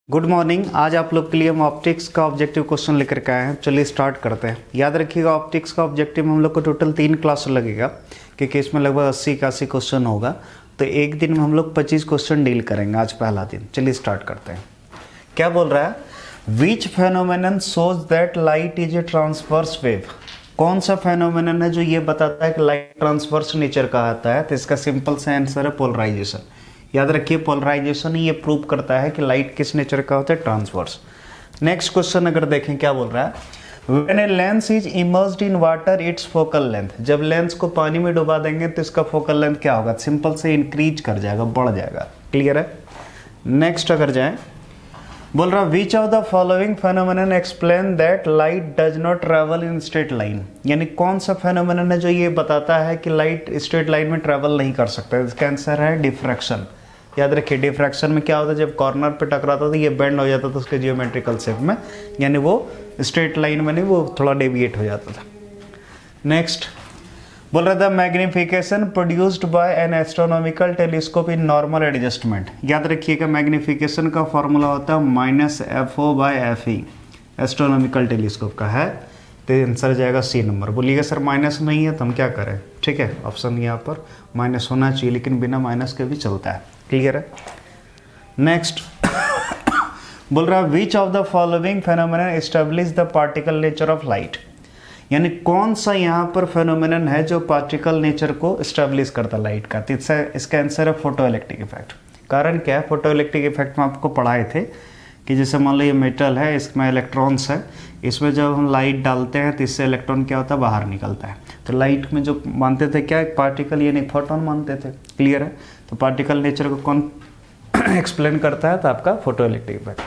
Good morning. आज आप लोग के लिए हम ऑप्टिक्स का ऑब्जेक्टिव क्वेश्चन लेकर के आए हैं। चलिए स्टार्ट करते हैं। याद रखिएगा ऑप्टिक्स का ऑब्जेक्टिव में हम लोग को टोटल 3 क्लास लगेगा, क्योंकि इसमें लगभग 80-81 क्वेश्चन होगा। तो एक दिन में हम लोग 25 क्वेश्चन डील करेंगे। आज पहला दिन। चलिए स्टार्ट करते हैं। क्या बोल रहा है? Which phenomenon shows that light is a transverse wave. कौन सा फेनोमेनन है जो ये बताता है कि लाइट ट्रांसवर्स नेचर का आता है? तो इसका सिंपल सा आंसर है पोलराइजेशन। याद रखिए पोलराइजेशन ही ये प्रूव करता है कि लाइट किस नेचर का होता है, ट्रांसवर्स। नेक्स्ट क्वेश्चन अगर देखें क्या बोल रहा है? When a lens is immersed in water it's focal length. जब लेंस को पानी में डुबा देंगे तो इसका फोकल लेंथ क्या होगा? सिंपल से इंक्रीज कर जाएगा, बढ़ जाएगा। क्लियर है? नेक्स्ट अगर जाए बोल रहा which of the following phenomenon explain that light does not travel in straight line. यानी कौन सा फेनोमेनन है जो ये बताता है कि लाइट स्ट्रेट लाइन में ट्रेवल नहीं कर सकता? इसका आंसर है डिफ्रैक्शन। याद रखिए डिफ्रैक्शन में क्या होता है, जब कॉर्नर पे टकराता था ये बेंड हो जाता था उसके जियोमेट्रिकल शेप में, यानी वो स्ट्रेट लाइन में नहीं, वो थोड़ा डेविएट हो जाता था। नेक्स्ट बोल रहा था magnification produced by N astronomical telescope in normal adjustment. याद रखिएगा मैग्निफिकेशन का फॉर्मूला होता है -FO/FE, एस्ट्रोनॉमिकल टेलीस्कोप का है। तो आंसर जाएगा सी नंबर। बोलिएगा सर माइनस नहीं है तो हम क्या करें? ठीक है, ऑप्शन यहाँ पर माइनस होना चाहिए, लेकिन बिना माइनस के भी चलता है। क्लियर है? नेक्स्ट बोल रहा है which of the following phenomenon establish the particle nature of light. यानी कौन सा यहाँ पर फेनोमेनन है जो पार्टिकल नेचर को एस्टेब्लिश करता लाइट का? तो इसका आंसर है फोटोइलेक्ट्रिक इफेक्ट। कारण क्या है? फोटोइलेक्ट्रिक इफेक्ट में आपको पढ़ाए थे कि जैसे मान लो ये मेटल है, इसमें इलेक्ट्रॉन्स है, इसमें जब हम लाइट डालते हैं तो इससे इलेक्ट्रॉन क्या होता है? बाहर निकलता है। तो लाइट में जो मानते थे क्या? एक पार्टिकल यानी फोटोन मानते थे। क्लियर है? तो पार्टिकल नेचर को कौन एक्सप्लेन करता है? तो आपका फोटोइलेक्ट्रिक इफेक्ट।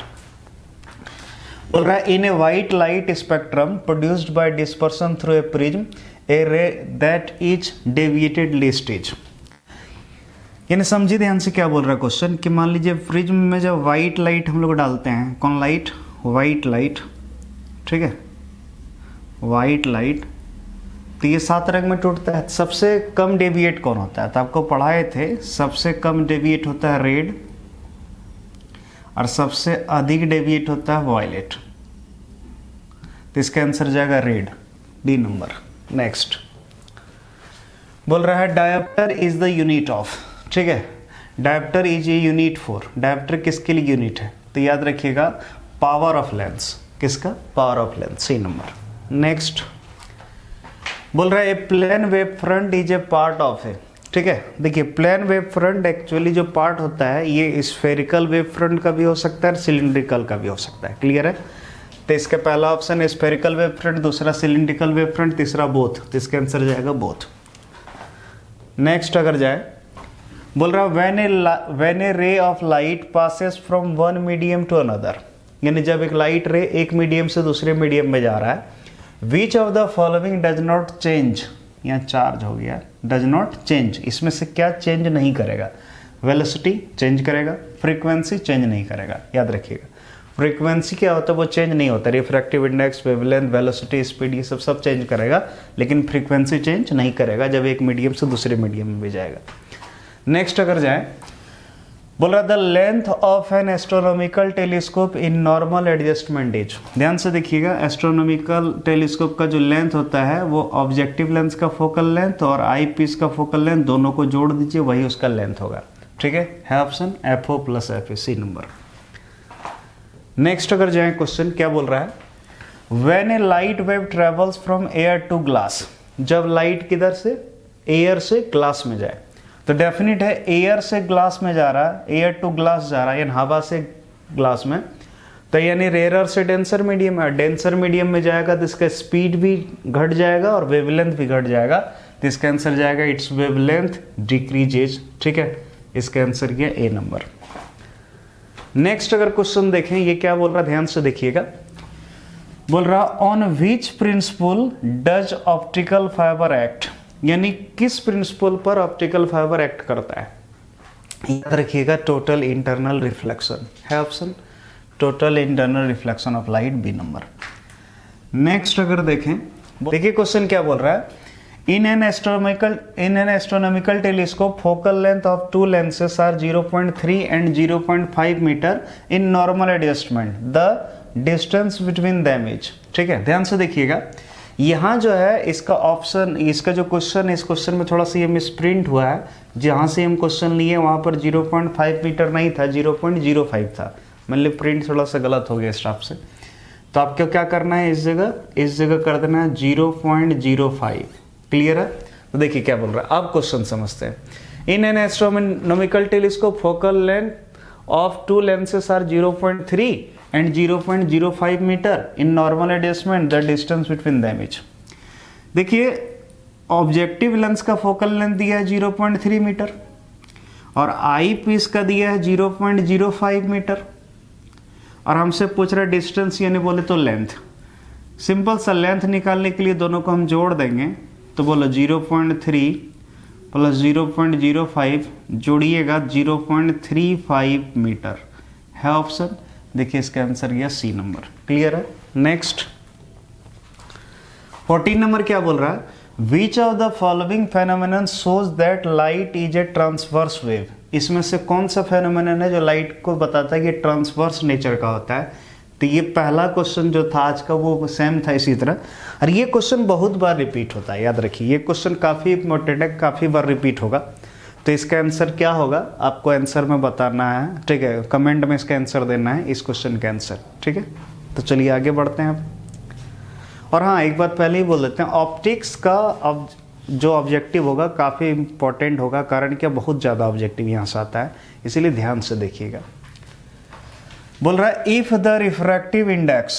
बोल रहा है in a white light spectrum produced by dispersion through a prism a ray that is deviated least is. यानी समझिए ध्यान से क्या बोल रहा है क्वेश्चन कि मान लीजिए प्रिज्म में जब वाइट लाइट हम लोग डालते हैं, कौन लाइट? White light. ठीक है, वाइट लाइट। तो ये 7 रंग में टूटता है। सबसे कम डेविएट कौन होता है? तो आपको पढ़ाए थे सबसे कम डेविएट होता है रेड और सबसे अधिक डेविएट होता है वायलेट। तो इसका आंसर जाएगा रेड, डी नंबर। नेक्स्ट बोल रहा है dioptre is the unit of. ठीक है, dioptre is a unit for. Dioptre किसके लिए यूनिट है? तो याद रखिएगा पावर ऑफ लेंस। किसका? Power of lens, C number. Next बोल रहा है plane wave front is a part of a. ठीक है, देखिए प्लेन वेव फ्रंट एक्चुअली जो पार्ट होता है ये स्फेरिकल वेव फ्रंट का भी हो सकता है और सिलिंड्रिकल का भी हो सकता है। क्लियर है? तो इसका पहला ऑप्शन स्फेरिकल वेव फ्रंट, दूसरा सिलिंड्रिकल वेव फ्रंट, तीसरा बोथ। तो इसका आंसर जाएगा बोथ। नेक्स्ट अगर जाए बोल रहा when a ray of light passes from one medium to another. यानी जब एक लाइट रे एक मीडियम से दूसरे मीडियम में जा रहा है, which of the following does not change. यहाँ चार्ज हो गया, डज नॉट चेंज। इसमें से क्या चेंज नहीं करेगा? वेलोसिटी चेंज करेगा, फ्रीक्वेंसी चेंज नहीं करेगा। याद रखिएगा फ्रीक्वेंसी क्या होता है? वो चेंज नहीं होता। Refractive index, wavelength, velocity, speed, ये सब चेंज करेगा, लेकिन फ्रीक्वेंसी चेंज नहीं करेगा जब एक मीडियम से दूसरे मीडियम में भी जाएगा। नेक्स्ट अगर जाए बोल रहा the length of N astronomical telescope in normal adjustment is. ध्यान से देखिएगा एस्ट्रोनॉमिकल टेलीस्कोप का जो लेंथ होता है वो ऑब्जेक्टिव लेंस का फोकल लेंथ और आई पीस का फोकल लेंथ दोनों को जोड़ दीजिए, वही उसका लेंथ होगा। ठीक है ऑप्शन FO+FA, सी नंबर। नेक्स्ट अगर जाए क्वेश्चन क्या बोल रहा है? When a light wave travels from air to glass. जब लाइट किधर से? एयर से ग्लास में जाए, तो डेफिनेट है एयर से ग्लास में जा रहा है, एयर टू ग्लास जा रहा है, यानी हवा से ग्लास में। तो यानी रेयर से डेंसर मीडियम है, डेंसर मीडियम में जाएगा तो इसका स्पीड भी घट जाएगा और वेवलेंथ भी घट जाएगा। तो इसका आंसर जाएगा इट्स वेवलेंथ डिक्रीजेज। ठीक है, इसका आंसर किया ए नंबर। नेक्स्ट अगर क्वेश्चन देखें ये क्या बोल रहा है, ध्यान से देखिएगा। बोल रहा on which principle does optical fibre act. यानी किस प्रिंसिपल पर ऑप्टिकल फाइबर एक्ट करता है? याद रखिएगा टोटल इंटरनल रिफ्लेक्शन है option, total internal reflection of light, B number. Next अगर देखें, देखिए क्वेश्चन क्या बोल रहा है? In an astronomical telescope, focal length of two lenses are 0.3 and 0.5 meter in normal adjustment. The distance between them is, ठीक है, ध्यान से देखिएगा। यहाँ जो है इसका ऑप्शन, इसका जो क्वेश्चन है, इस क्वेश्चन में थोड़ा सा ये मिसप्रिंट हुआ है। जहाँ से हम क्वेश्चन लिए वहाँ पर 0.5 मीटर नहीं था, 0.05 था, मतलब प्रिंट थोड़ा सा गलत हो गया स्टाफ से। तो आपको क्या करना है, इस जगह कर देना है 0.05। क्लियर है? तो देखिए क्या बोल रहा है, अब क्वेश्चन समझते हैं। In an astronomical telescope focal length of two lenses are 0.3 and 0.05 metre in normal adjustment, the distance between them is. देखिए ऑब्जेक्टिव लेंस का फोकल लेंथ दिया है 0.3 मीटर और आई पीस का दिया है 0.05 मीटर, और हमसे पूछ रहा है डिस्टेंस, यानी बोले तो लेंथ। सिंपल सा लेंथ निकालने के लिए दोनों को हम जोड़ देंगे, तो बोलो 0.3 प्लस 0.05 जोड़िएगा 0.35 मीटर है ऑप्शन। देखिए इसका आंसर गया सी नंबर। क्लियर है? नेक्स्ट 14 नंबर क्या बोल रहा है, which of the following phenomenon shows that light is a transverse wave. इसमें से कौन सा फेनोमेनन है जो लाइट को बताता है कि ट्रांसवर्स नेचर का होता है। तो ये पहला क्वेश्चन जो था आज का वो सेम था इसी तरह, और ये क्वेश्चन बहुत बार रिपीट होता है, याद रखिए ये क्वेश्चन काफ़ी इंपॉर्टेंट है, काफ़ी बार रिपीट होगा। तो इसका आंसर क्या होगा आपको आंसर में बताना है, ठीक है, कमेंट में इसका आंसर देना है, इस क्वेश्चन का आंसर। ठीक है, तो चलिए आगे बढ़ते हैं अब। और हाँ, एक बात पहले ही बोल देते हैं, ऑप्टिक्स का अब जो ऑब्जेक्टिव होगा काफ़ी इंपॉर्टेंट होगा, कारण क्या बहुत ज़्यादा ऑब्जेक्टिव यहाँ से आता है, इसीलिए ध्यान से देखिएगा। बोल रहा है if the refractive index,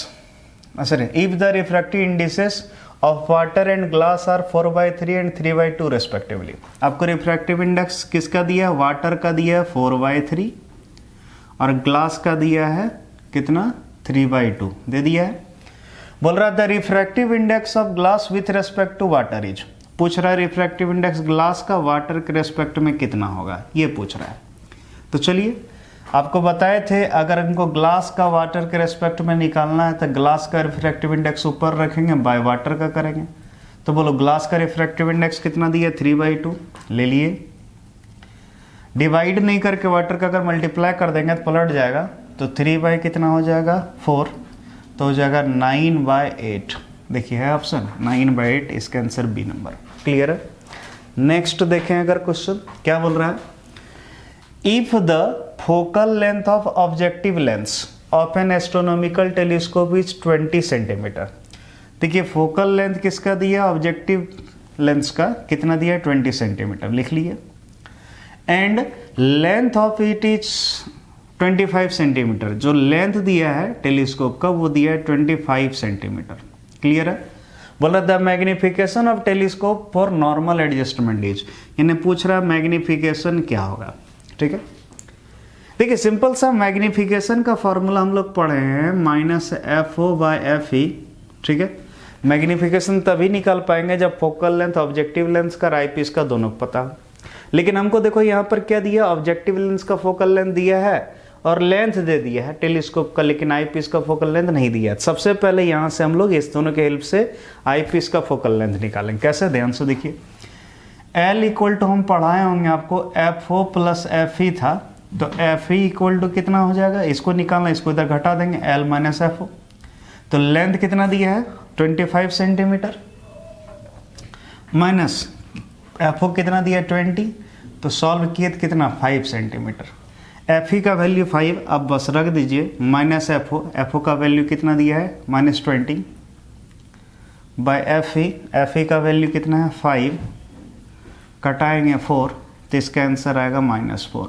sorry, if the refractive indices of water and glass are 4/3 and 3/2 respectively. आपको रिफ्रैक्टिव इंडेक्स किसका दिया है, वाटर का दिया है 4/3 और ग्लास का दिया है कितना, 3/2 दे दिया है। बोल रहा है the refractive index of glass with respect to water is, पूछ रहा है रिफ्रैक्टिव इंडेक्स ग्लास का वाटर के रेस्पेक्ट में कितना होगा, ये पूछ रहा है। तो चलिए आपको बताए थे अगर इनको ग्लास का वाटर के रेस्पेक्ट में निकालना है तो ग्लास का रिफ्रैक्टिव इंडेक्स ऊपर रखेंगे, बाय वाटर का करेंगे। तो बोलो ग्लास का रिफ्रैक्टिव इंडेक्स कितना दिया, 3/2 ले लिए। डिवाइड नहीं करके वाटर का अगर मल्टीप्लाई कर देंगे तो पलट जाएगा, तो 3 कितना हो जाएगा 4, तो हो जाएगा 9/8। देखिए है ऑप्शन 9/8, इसका आंसर बी नंबर। क्लियर है? नेक्स्ट देखें अगर क्वेश्चन क्या बोल रहा है, if the focal length of objective lens of N astronomical telescope is 20 centimetre. देखिए फोकल लेंथ किसका दिया, ऑब्जेक्टिव लेंस का कितना दिया, 20 सेंटीमीटर लिख लिए, and length of it is 25 centimetre. जो लेंथ दिया है टेलीस्कोप का वो दिया है 25 सेंटीमीटर। क्लियर है? बोला the magnification of telescope for normal adjustment is, इन्हें पूछ रहा है मैग्निफिकेशन क्या होगा। ठीक है, देखिए सिंपल सा मैग्निफिकेशन का फॉर्मूला हम लोग पढ़े हैं -FO/FE। ठीक है, मैग्निफिकेशन तभी निकाल पाएंगे जब फोकल लेंथ, ऑब्जेक्टिव लेंस का, आई पीस का दोनों पता। लेकिन हमको देखो यहाँ पर क्या दिया, ऑब्जेक्टिव लेंस का फोकल लेंथ दिया है और लेंथ दे दिया है टेलीस्कोप का, लेकिन आई पीस का फोकल लेंथ नहीं दिया। सबसे पहले यहाँ से हम लोग इस दोनों के हेल्प से आई पीस का फोकल लेंथ निकालेंगे। कैसे, ध्यान से देखिए। L इक्वल टू हम पढ़ाए होंगे आपको FO+FE था, तो FE इक्वल टू कितना हो जाएगा, इसको निकालना, इसको इधर घटा देंगे, L - FO। तो लेंथ कितना दिया है 25 सेंटीमीटर, माइनस FO कितना दिया है 20, तो सॉल्व किए तो कितना 5 सेंटीमीटर। FE का वैल्यू 5, अब बस रख दीजिए, -FO का वैल्यू कितना दिया है -20 बाय FE का वैल्यू कितना है 5, कटाएंगे 4, तो इसका आंसर आएगा -4।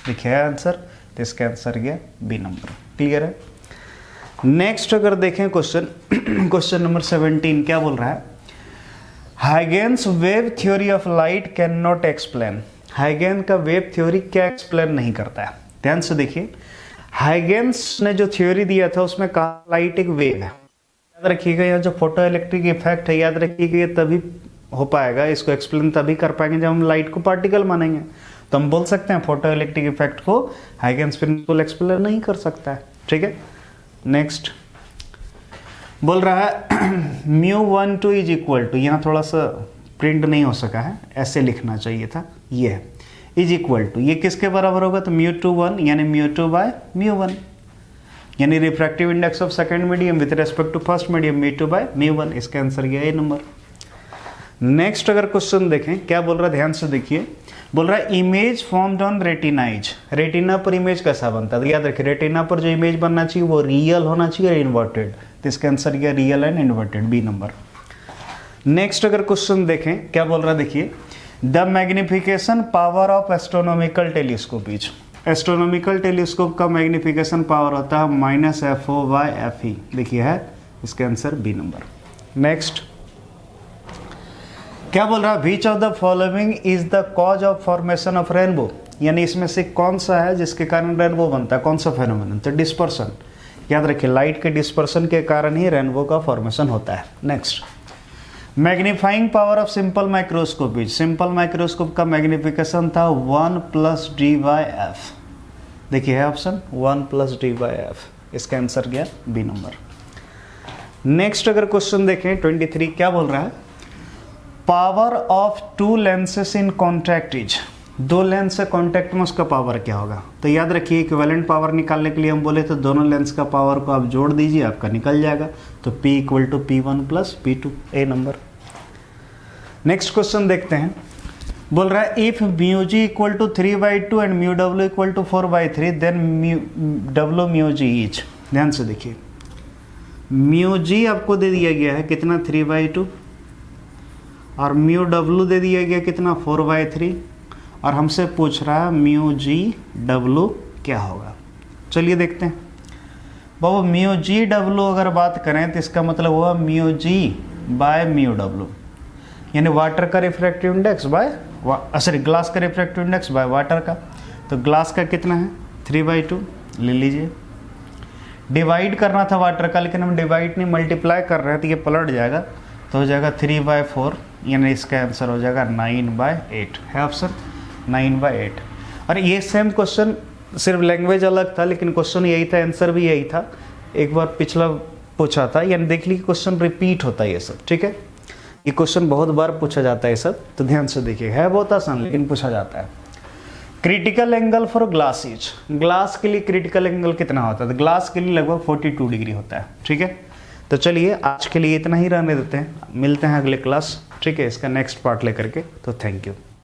देखिए आंसर, तो इसका आंसर गया बी नंबर। क्लियर है? नेक्स्ट अगर देखें क्वेश्चन, क्वेश्चन नंबर 17 क्या बोल रहा है, Huygens wave theory of light can not explain. हाइगेन का वेव थ्योरी क्या एक्सप्लेन नहीं करता है। ध्यान से देखिए, हाइगेन्स ने जो थ्योरी दिया था उसमें कहा लाइट एक वेव है। याद रखिएगा, यहाँ जो फोटो इलेक्ट्रिक इफेक्ट है, याद रखिएगा ये तभी हो पाएगा, इसको एक्सप्लेन तभी कर पाएंगे जब हम लाइट को पार्टिकल मानेंगे। तो हम बोल सकते हैं फोटो इलेक्ट्रिक इफेक्ट को हाइगेन्स प्रिंसिपल एक्सप्लेन नहीं कर सकता है। ठीक है, नेक्स्ट बोल रहा है μ12 इज इक्वल टू, यहाँ थोड़ा सा प्रिंट नहीं हो सका है, ऐसे लिखना चाहिए था, ये है इज इक्वल टू, ये किसके बराबर होगा, तो μ2 1 यानी μ2 बाय μ1, यानी refractive index of second medium with respect to first medium μ2 by μ1। इसका आंसर ये है नंबर। नेक्स्ट अगर क्वेश्चन देखें क्या बोल रहा है, ध्यान से देखिए, बोल रहा है इमेज फॉर्म्ड ऑन रेटिनाइज, रेटिना पर इमेज कैसा बनता है, तो याद रखिए रेटिना पर जो इमेज बनना चाहिए वो रियल होना चाहिए, इन्वर्टेड, तो इसका आंसर क्या, real and inverted, B number. Next अगर क्वेश्चन देखें क्या बोल रहा है, देखिए the magnification power of astronomical telescope is, astronomical telescope का मैग्निफिकेशन पावर होता है -FO/FE, देखिए है, इसका आंसर बी नंबर। नेक्स्ट क्या बोल रहा है, which of the following is the cause of formation of rainbow, यानी इसमें से कौन सा है जिसके कारण रेनबो बनता है, कौन सा फेनोमेनन, तो डिस्पर्सन, याद रखिए लाइट के डिस्पर्सन के कारण ही रेनबो का फॉर्मेशन होता है। Next magnifying power of simple microscope is, simple microscope का मैग्निफिकेशन था 1 + D/F, देखिए है ऑप्शन 1 + D/F, इसका आंसर क्या, बी नंबर। नेक्स्ट अगर क्वेश्चन देखें 23 क्या बोल रहा है, power of 2 lenses in contact is, 2 lens से कॉन्टैक्ट में उसका पावर क्या होगा, तो याद रखिए इक्विवेलेंट पावर निकालने के लिए हम बोले तो दोनों लेंस का पावर को आप जोड़ दीजिए, आपका निकल जाएगा, तो P = P1 + P2, A number. Next question देखते हैं, बोल रहा है if μg = 3/2 and μw = 4/3 then w μg इज, ध्यान से देखिए μg आपको दे दिया गया है कितना 3/2 और μw दे दिया गया कितना 4/3 और हमसे पूछ रहा है μg/w क्या होगा। चलिए देखते हैं बाबू, μg/w अगर बात करें तो इसका मतलब हुआ μg/μw, यानी वाटर का refractive index bye sorry glass का रिफ्रैक्टिव इंडेक्स बाय वाटर का, तो ग्लास का कितना है 3/2 ले लीजिए, डिवाइड करना था वाटर का लेकिन हम डिवाइड नहीं मल्टीप्लाई कर रहे हैं तो ये पलट जाएगा, तो हो जाएगा 3/4, यानी इसका आंसर हो जाएगा 9/8, है ऑप्शन 9/8। और ये सेम क्वेश्चन सिर्फ लैंग्वेज अलग था लेकिन क्वेश्चन यही था, आंसर भी यही था, एक बार पिछला पूछा था, यानी देख लीजिए क्वेश्चन रिपीट होता है ये सब, ठीक है, ये क्वेश्चन बहुत बार पूछा जाता है ये सब, तो ध्यान से देखिए, है बहुत आसान लेकिन पूछा जाता है। Critical angle for glass is, glass के लिए क्रिटिकल एंगल कितना होता है, तो ग्लास के लिए लगभग 42 डिग्री होता है, ठीक है। तो चलिए आज के लिए इतना ही रहने देते हैं, मिलते हैं अगले क्लास, ठीक है, इसका नेक्स्ट पार्ट लेकर के, तो थैंक यू।